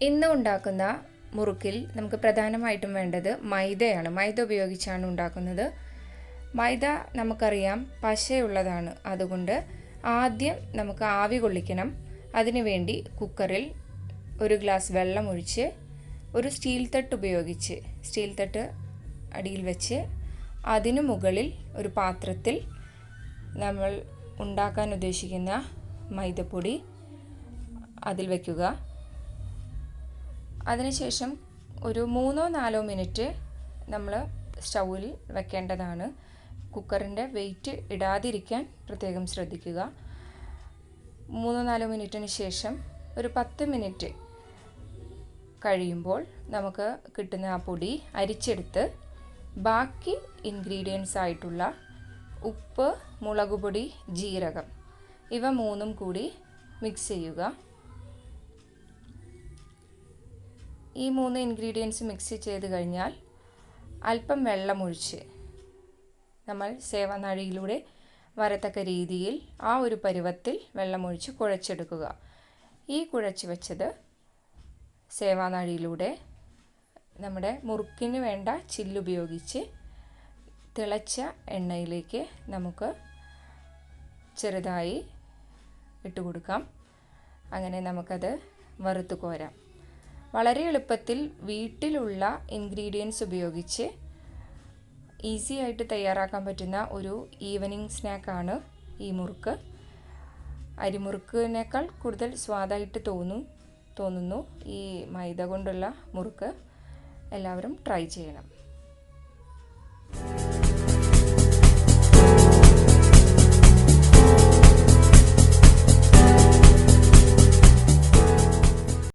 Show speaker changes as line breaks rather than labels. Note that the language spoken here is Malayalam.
ഇന്ന് ഉണ്ടാക്കുന്ന മുറുക്കിൽ നമുക്ക് പ്രധാനമായിട്ടും വേണ്ടത് മൈദയാണ്. മൈദ ഉപയോഗിച്ചാണ് ഉണ്ടാക്കുന്നത്. മൈദ നമുക്കറിയാം പശയുള്ളതാണ്. അതുകൊണ്ട് ആദ്യം നമുക്ക് ആവി കൊള്ളിക്കണം. അതിനുവേണ്ടി കുക്കറിൽ ഒരു ഗ്ലാസ് വെള്ളം ഒഴിച്ച് ഒരു സ്റ്റീൽ തട്ട് ഉപയോഗിച്ച് സ്റ്റീൽ തട്ട് അടിയിൽ വെച്ച് അതിനു മുകളിൽ ഒരു പാത്രത്തിൽ നമ്മൾ ഉണ്ടാക്കാൻ ഉദ്ദേശിക്കുന്ന മൈദപ്പൊടി അതിൽ വയ്ക്കുക. അതിനുശേഷം ഒരു 3-4 മിനിറ്റ് നമ്മൾ സ്റ്റൗവിൽ വെക്കേണ്ടതാണ്. കുക്കറിൻ്റെ വെയിറ്റ് ഇടാതിരിക്കാൻ പ്രത്യേകം ശ്രദ്ധിക്കുക. 3-4 മിനിറ്റിന് ശേഷം ഒരു 10 മിനിറ്റ് കഴിയുമ്പോൾ നമുക്ക് കിട്ടുന്ന ആ പൊടി അരിച്ചെടുത്ത് ബാക്കി ഇൻഗ്രീഡിയൻസ് ആയിട്ടുള്ള ഉപ്പ്, മുളക് പൊടി, ജീരകം ഇവ മൂന്നും കൂടി മിക്സ് ചെയ്യുക. ഈ 3 ഇൻഗ്രീഡിയൻസ് മിക്സ് ചെയ്ത് കഴിഞ്ഞാൽ അല്പം വെള്ളമൊഴിച്ച് നമ്മൾ സേവനാഴിയിലൂടെ വരത്തക്ക രീതിയിൽ ആ ഒരു പരുവത്തിൽ വെള്ളമൊഴിച്ച് കുഴച്ചെടുക്കുക. ഈ കുഴച്ച് വെച്ചത് സേവനാഴിയിലൂടെ നമ്മുടെ മുറുക്കിന് വേണ്ട ചില്ലുപയോഗിച്ച് തിളച്ച എണ്ണയിലേക്ക് നമുക്ക് ചെറുതായി ഇട്ട് കൊടുക്കാം. അങ്ങനെ നമുക്കത് വറുത്ത് കോരാം. വളരെ എളുപ്പത്തിൽ വീട്ടിലുള്ള ഇൻഗ്രീഡിയൻസ് ഉപയോഗിച്ച് ഈസി ആയിട്ട് തയ്യാറാക്കാൻ പറ്റുന്ന ഒരു ഈവനിങ് സ്നാക്കാണ് ഈ മുറുക്ക്. അരിമുറുക്കിനേക്കാൾ കൂടുതൽ സ്വാദായിട്ട് തോന്നുന്നു ഈ മൈദ കൊണ്ടുള്ള മുറുക്ക്. എല്ലാവരും ട്രൈ ചെയ്യണം.